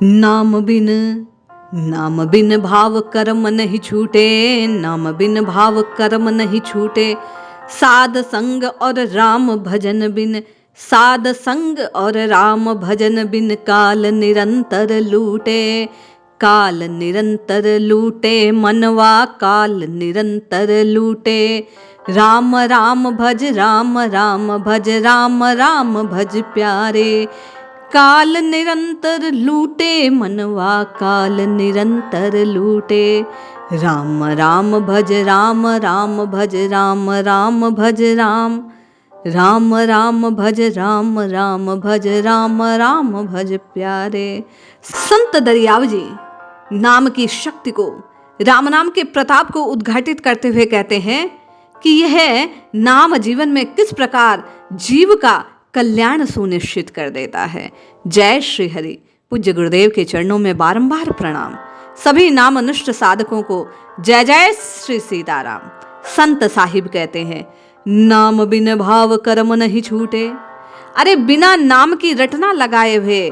नाम बिन भाव कर्म नहीं छूटे, नाम बिन भाव कर्म नहीं छूटे। साध संग और राम भजन बिन, साध संग और राम भजन बिन काल निरंतर लूटे। काल निरंतर लूटे मनवा, काल निरंतर लूटे। राम राम भज, राम राम भज, राम राम भज प्यारे। काल निरंतर लूटे मनवा, काल निरंतर लूटे। राम राम भज, राम राम भज, राम राम भज राम। राम राम भज, राम राम भज, राम राम भज प्यारे। संत दरियाव जी नाम की शक्ति को, राम नाम के प्रताप को उद्घाटित करते हुए कहते हैं कि यह नाम जीवन में किस प्रकार जीव का कल्याण सुनिश्चित कर देता है। जय श्री हरि। पूज्य गुरुदेव के चरणों में बारंबार प्रणाम। सभी नामनिष्ठ साधकों को जय जय श्री सीताराम। संत साहिब कहते हैं, नाम बिन भाव कर्म नहीं छूटे। अरे बिना नाम की रटना लगाए हुए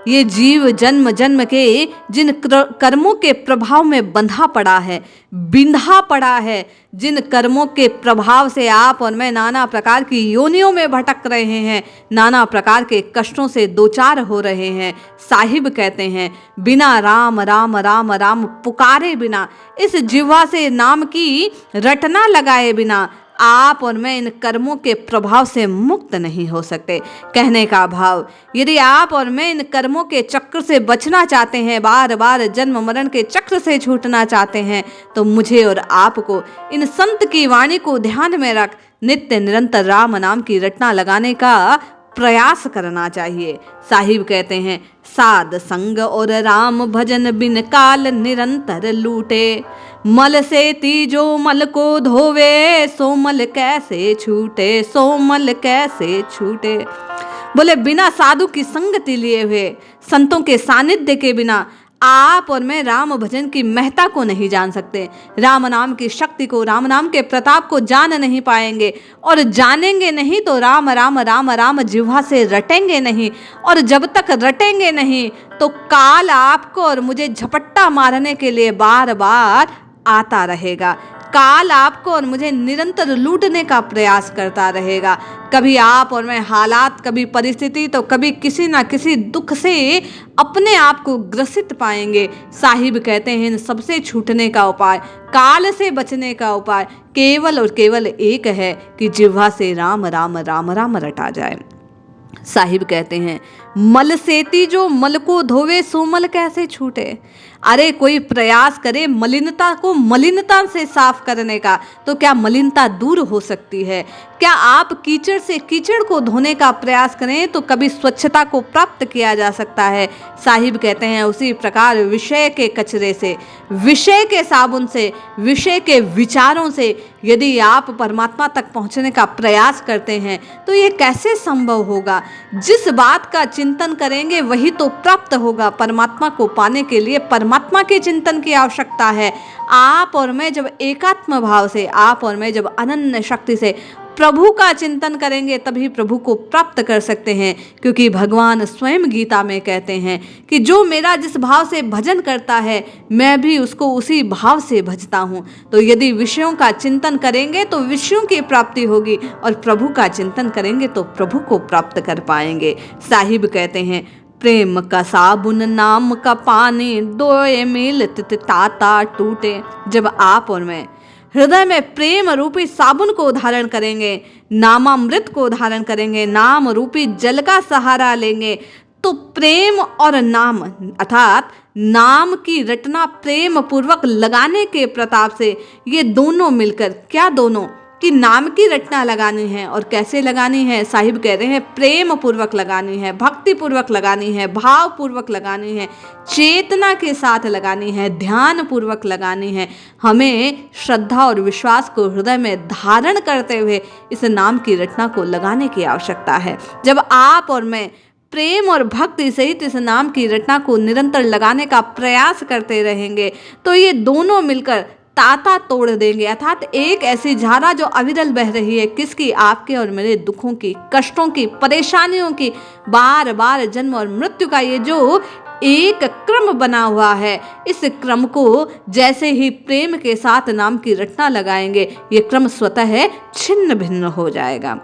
ये जीव जन्म जन्म के जिन कर्मों के प्रभाव में बंधा पड़ा है, बिंधा पड़ा है, जिन कर्मों के प्रभाव से आप और मैं नाना प्रकार की योनियों में भटक रहे हैं, नाना प्रकार के कष्टों से दो चार हो रहे हैं, साहिब कहते हैं बिना राम राम राम राम पुकारे बिना, इस जिह्वा से नाम की रटना लगाए बिना आप और मैं इन कर्मों के प्रभाव से मुक्त नहीं हो सकते। कहने का भाव, यदि आप और मैं इन कर्मों के चक्र से बचना चाहते हैं, बार बार जन्म मरण के चक्र से छूटना चाहते हैं, तो मुझे और आपको इन संत की वाणी को ध्यान में रख नित्य निरंतर राम नाम की रटना लगाने का प्रयास करना चाहिए। साहिब कहते हैं, साध संग और राम भजन बिन काल निरंतर लूटे। मल से तीजो मल को धोवे, सो मल कैसे छूटे, सो मल कैसे छूटे। बोले बिना साधु की संगति लिए हुए, संतों के सानिध्य के बिना आप और मैं राम भजन की महत्ता को नहीं जान सकते। राम नाम की शक्ति को, राम नाम के प्रताप को जान नहीं पाएंगे, और जानेंगे नहीं तो राम राम राम राम जिह्वा से रटेंगे नहीं, और जब तक रटेंगे नहीं तो काल आपको और मुझे झपट्टा मारने के लिए बार बार आता रहेगा। काल आपको और मुझे निरंतर लूटने का प्रयास करता रहेगा। कभी आप और मैं हालात, कभी परिस्थिति, तो कभी किसी ना किसी दुख से अपने आप को ग्रसित पाएंगे। साहिब कहते हैं इन सबसे छूटने का उपाय, काल से बचने का उपाय केवल और केवल एक है कि जिह्वा से राम राम राम राम रटा जाए। साहिब कहते हैं, मल सेती जो मल को धोवे, सो मल कैसे छूटे। अरे कोई प्रयास करे मलिनता को मलिनता से साफ करने का, तो क्या मलिनता दूर हो सकती है? क्या आप कीचड़ से कीचड़ को धोने का प्रयास करें तो कभी स्वच्छता को प्राप्त किया जा सकता है? साहिब कहते हैं उसी प्रकार विषय के कचरे से, विषय के साबुन से, विषय के विचारों से यदि आप परमात्मा तक पहुंचने का प्रयास करते हैं तो ये कैसे संभव होगा? जिस बात का चिंतन करेंगे वही तो प्राप्त होगा। परमात्मा को पाने के लिए परमात्मा के चिंतन की आवश्यकता है। आप और मैं जब एकात्म भाव से, आप और मैं जब अनन्य शक्ति से प्रभु का चिंतन करेंगे तभी प्रभु को प्राप्त कर सकते हैं। क्योंकि भगवान स्वयं गीता में कहते हैं कि जो मेरा जिस भाव से भजन करता है मैं भी उसको उसी भाव से भजता हूँ। तो यदि विषयों का चिंतन करेंगे तो विषयों की प्राप्ति होगी, और प्रभु का चिंतन करेंगे तो प्रभु को प्राप्त कर पाएंगे। साहिब कहते हैं, प्रेम का साबुन नाम का पानी, दोए मिलत ताता टूटे। जब आप और मैं हृदय में प्रेम रूपी साबुन को धारण करेंगे, नामामृत को धारण करेंगे, नाम रूपी जल का सहारा लेंगे, तो प्रेम और नाम अर्थात नाम की रटना प्रेम पूर्वक लगाने के प्रताप से ये दोनों मिलकर, क्या दोनों कि नाम की रटना लगानी है। और कैसे लगानी है? साहिब कह रहे हैं प्रेम पूर्वक लगानी है, भक्ति पूर्वक लगानी है, भाव पूर्वक लगानी है, चेतना के साथ लगानी है, ध्यान पूर्वक लगानी है। हमें श्रद्धा और विश्वास को हृदय में धारण करते हुए इस नाम की रटना को लगाने की आवश्यकता है। जब आप और मैं प्रेम और भक्ति सहित इस नाम की रटना को निरंतर लगाने का प्रयास करते रहेंगे तो ये दोनों मिलकर ताता तोड़ देंगे। अर्थात एक ऐसी धारा जो अविरल बह रही है, किसकी? आपके और मेरे दुखों की, कष्टों की, परेशानियों की, बार बार जन्म और मृत्यु का ये जो एक क्रम बना हुआ है। इस क्रम को जैसे ही प्रेम के साथ नाम की रटना लगाएंगे, ये क्रम स्वतः छिन्न भिन्न हो जाएगा।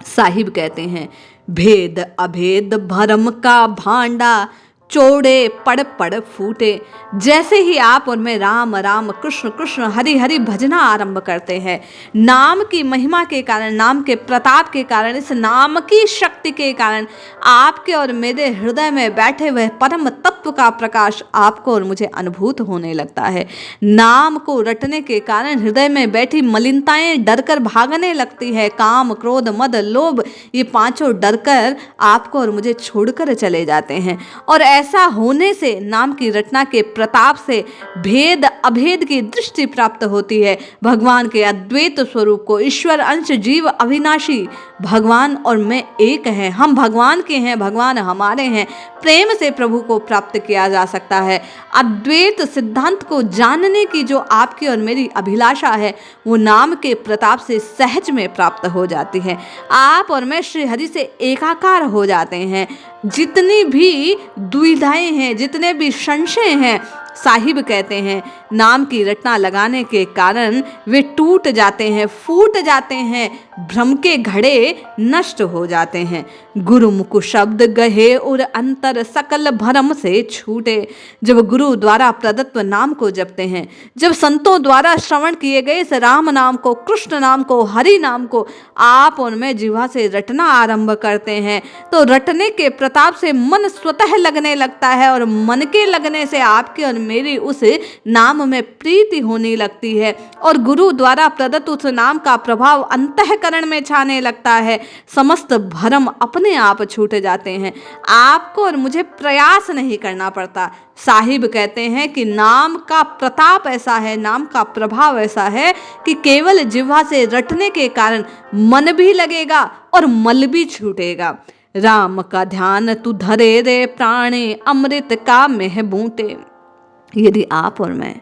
साहिब कहते हैं, भेद अभेद भरम का भांडा, चौड़े पड़ पड़ फूटे। जैसे ही आप और मैं राम राम कृष्ण कृष्ण हरि हरि भजना आरंभ करते हैं, नाम की महिमा के कारण, नाम के प्रताप के कारण, इस नाम की शक्ति के कारण आपके और मेरे हृदय में बैठे हुए परम तत्व का प्रकाश आपको और मुझे अनुभूत होने लगता है। नाम को रटने के कारण हृदय में बैठी मलिनताएं डरकर भागने लगती है। काम क्रोध मद लोभ, ये पांचों डरकर आपको और मुझे छोड़कर चले जाते हैं। और ऐसा होने से नाम की रचना के प्रताप से भेद अभेद की दृष्टि प्राप्त होती है। भगवान के अद्वैत स्वरूप को, ईश्वर अंश जीव अविनाशी, भगवान और मैं एक हैं, हम भगवान के हैं, भगवान हमारे हैं। प्रेम से प्रभु को प्राप्त किया जा सकता है। अद्वैत सिद्धांत को जानने की जो आपकी और मेरी अभिलाषा है, वो नाम के प्रताप से सहज में प्राप्त हो जाती है। आप और मैं श्री हरि से एकाकार हो जाते हैं। जितनी भी दुविधाएं हैं, जितने भी संशय हैं, साहिब कहते हैं नाम की रटना लगाने के कारण वे टूट जाते हैं, फूट जाते हैं, भ्रम के घड़े नष्ट हो जाते हैं। गुरुमुख शब्द गहे और अंतर सकल भरम से छूटे। जब गुरु द्वारा प्रदत्त नाम को जपते हैं, जब संतों द्वारा श्रवण किए गए इस राम नाम को, कृष्ण नाम को, हरि नाम को आप और मैं जिह्वा से रटना आरंभ करते हैं, तो रटने के प्रताप से मन स्वतः लगने लगता है और मन के लगने से आपके और मेरी उस नाम में प्रीति होने लगती है और गुरु द्वारा प्रदत्त उस नाम का प्रभाव अंतःकरण में छाने लगता है। समस्त भरम अपने आप छूट जाते हैं। आपको और मुझे प्रयास नहीं करना पड़ता। साहिब कहते हैं कि नाम का प्रताप ऐसा है, नाम का प्रभाव ऐसा है कि केवल जिह्वा से रटने के कारण मन भी लगेगा और मल भी छूटेगा। राम का ध्यान तू धरे रे प्राणे, अमृत का मेह बूटे। यदि आप और मैं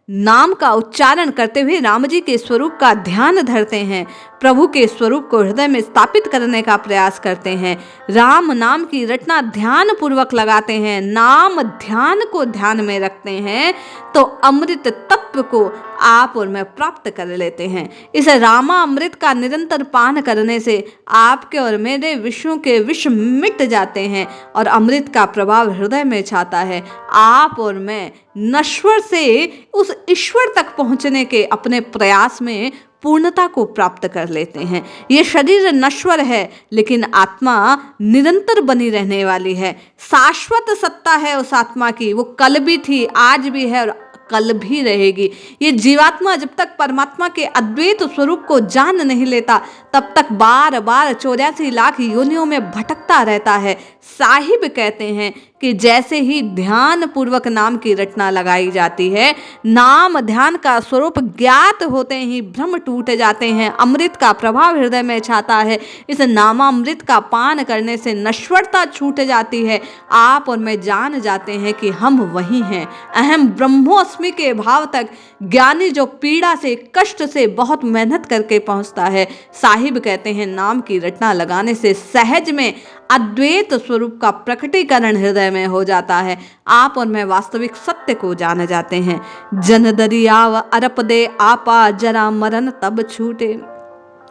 नाम का उच्चारण करते हुए राम जी के स्वरूप का ध्यान धरते हैं, प्रभु के स्वरूप को हृदय में स्थापित करने का प्रयास करते हैं, राम नाम की रटना ध्यान पूर्वक लगाते हैं, नाम ध्यान को ध्यान में रखते हैं, तो अमृत तत्व को आप और मैं प्राप्त कर लेते हैं। इस रामा अमृत का निरंतर पान करने से आपके और मेरे विषयों के विष मिट जाते हैं और अमृत का प्रभाव हृदय में छाता है। आप और मैं नश्वर से उस ईश्वर तक पहुंचने के अपने प्रयास में पूर्णता को प्राप्त कर लेते हैं। ये शरीर नश्वर है, लेकिन आत्मा निरंतर बनी रहने वाली है। शाश्वत सत्ता है उस आत्मा की, वो कल भी थी, आज भी है और कल भी रहेगी। ये जीवात्मा जब तक परमात्मा के अद्वैत स्वरूप को जान नहीं लेता, तब तक बार बार 84 लाख योनियों में भटकता रहता है। साहिब कहते हैं कि जैसे ही ध्यान पूर्वक नाम की रटना लगाई जाती है, नाम ध्यान का स्वरूप ज्ञात होते ही भ्रम टूट जाते हैं, अमृत का प्रभाव हृदय में छाता है। इस नामामृत का पान करने से नश्वरता छूट जाती है। आप और मैं जान जाते हैं कि हम वही हैं। अहम ब्रह्मोस्मि के भाव तक ज्ञानी जो पीड़ा से, कष्ट से बहुत मेहनत करके पहुंचता है, साहिब कहते हैं नाम की रटना लगाने से सहज में अद्वैत स्वरूप का प्रकटीकरण हृदय में हो जाता है। आप और मैं वास्तविक सत्य को जान जाते हैं। जन दरियाव अरप दे आपा, जरा मरण तब छूटे।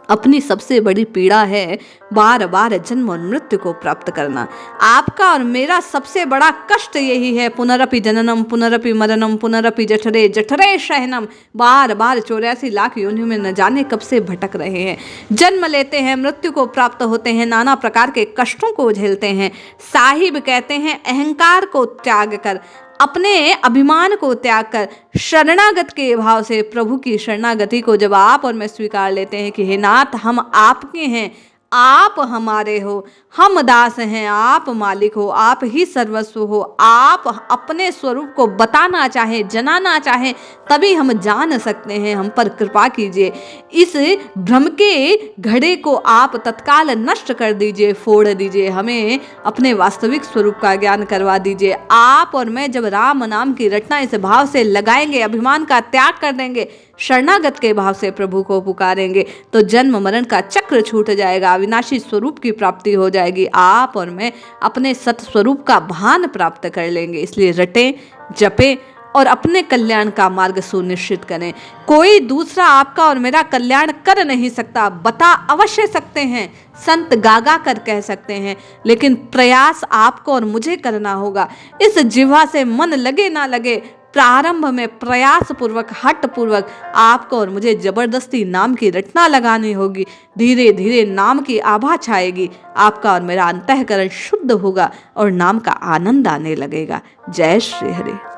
अपनी सबसे बड़ी पीड़ा है बार बार जन्म और मृत्यु को प्राप्त करना। आपका और मेरा सबसे बड़ा कष्ट यही है। पुनरपि जननम पुनरपि मरणम पुनरपि जठरे जठरे शयनम। बार बार 84 लाख योनियों में न जाने कब से भटक रहे हैं। जन्म लेते हैं, मृत्यु को प्राप्त होते हैं, नाना प्रकार के कष्टों को झेलते हैं। साहिब कहते हैं अहंकार को त्याग कर, अपने अभिमान को त्याग कर, शरणागत के भाव से प्रभु की शरणागति को जब आप और मैं स्वीकार लेते हैं कि हे नाथ, हम आपके हैं, आप हमारे हो, हम दास हैं, आप मालिक हो, आप ही सर्वस्व हो, आप अपने स्वरूप को बताना चाहें, जनाना चाहें, तभी हम जान सकते हैं। हम पर कृपा कीजिए। इस भ्रम के घड़े को आप तत्काल नष्ट कर दीजिए, फोड़ दीजिए, हमें अपने वास्तविक स्वरूप का ज्ञान करवा दीजिए। आप और मैं जब राम नाम की रटना इस भाव से लगाएंगे, अभिमान का त्याग कर देंगे, शरणागत के भाव से प्रभु को पुकारेंगे तो जन्म मरण का चक्र छूट जाएगा, अविनाशी स्वरूप की प्राप्ति हो जाएगी। आप और मैं अपने सत स्वरूप का भान प्राप्त कर लेंगे। इसलिए रटें, जपें और अपने कल्याण का मार्ग सुनिश्चित करें। कोई दूसरा आपका और मेरा कल्याण कर नहीं सकता। बता अवश्य सकते हैं, संत गागा कर कह सकते हैं, लेकिन प्रयास आपको और मुझे करना होगा। इस जिह्वा से मन लगे ना लगे, प्रारंभ में प्रयास पूर्वक, हट पूर्वक आपको और मुझे जबरदस्ती नाम की रटना लगानी होगी। धीरे धीरे नाम की आभा छाएगी, आपका और मेरा अंतःकरण शुद्ध होगा और नाम का आनंद आने लगेगा। जय श्री हरि।